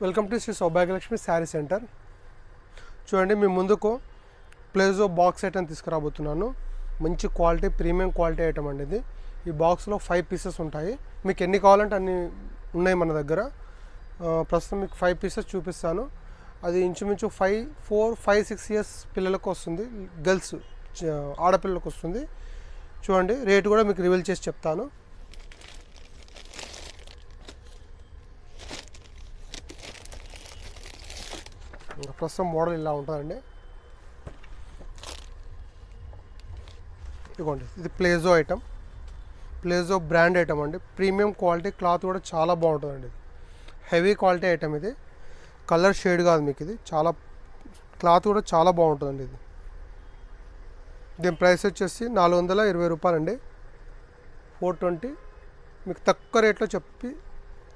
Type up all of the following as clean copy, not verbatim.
Welcome to Shri Saubhagyalakshmi sari centre. చూడండి, మీ ముందుకు ప్లేజో బాక్స్ ఐటమ్ తీసుకురాబోతున్నాను. మంచి క్వాలిటీ, ప్రీమియం క్వాలిటీ ఐటమ్ అండి ఇది. ఈ బాక్స్లో 5 పీసెస్ ఉంటాయి. మీకు ఎన్ని కావాలంటే అన్ని ఉన్నాయి మన దగ్గర. ప్రస్తుతం మీకు 5 పీసెస్ చూపిస్తాను. అది ఇంచుమించు 4-5-6 ఇయర్స్ పిల్లలకు వస్తుంది, గర్ల్స్ ఆడపిల్లలకు వస్తుంది. చూడండి, రేటు కూడా మీకు రివీల్ చేసి చెప్తాను. ప్రస్తుతం మోడల్ ఇలా ఉంటుందండి. ఇదిగోండి, ఇది ప్లేజో ఐటమ్, ప్లేజో బ్రాండ్ ఐటమ్ అండి. ప్రీమియం క్వాలిటీ, క్లాత్ కూడా చాలా బాగుంటుందండి. ఇది హెవీ క్వాలిటీ ఐటమ్. ఇది కలర్ షేడ్ కాదు మీకు, ఇది చాలా క్లాత్ కూడా చాలా బాగుంటుందండి. ఇది దీని ప్రైస్ వచ్చేసి 420 రూపాయలండి. 420 మీకు తక్కువ రేట్లో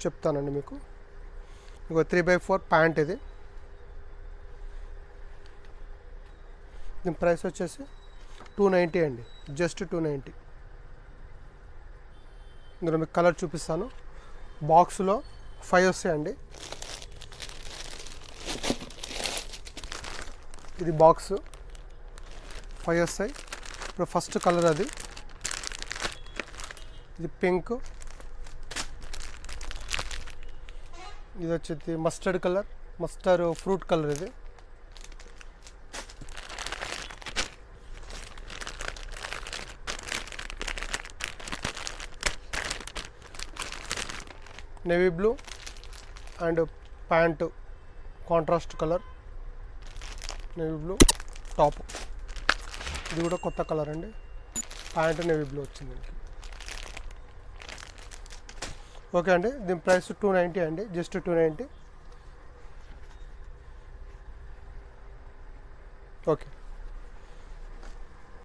చెప్తానండి మీకు. ఇంకో 3/4 ప్యాంట్. ఇది దీని ప్రైస్ వచ్చేసి 290 అండి, జస్ట్ 290. ఇందులో మీకు కలర్ చూపిస్తాను. బాక్స్లో 5 వస్తాయండి. ఇది బాక్స్ 5 వస్తాయి. ఇప్పుడు ఫస్ట్ కలర్ అది, ఇది పింక్. ఇది వచ్చేసి mustard colour, mustard fruit colour. ఇది navy blue and pant contrast colour, navy blue top. ఇది కూడా కొత్త కలర్ అండి. ప్యాంటు నేవీ బ్లూ వచ్చింది. ఓకే అండి, దీని ప్రైస్ 290 అండి, జస్ట్ 290. ఓకే.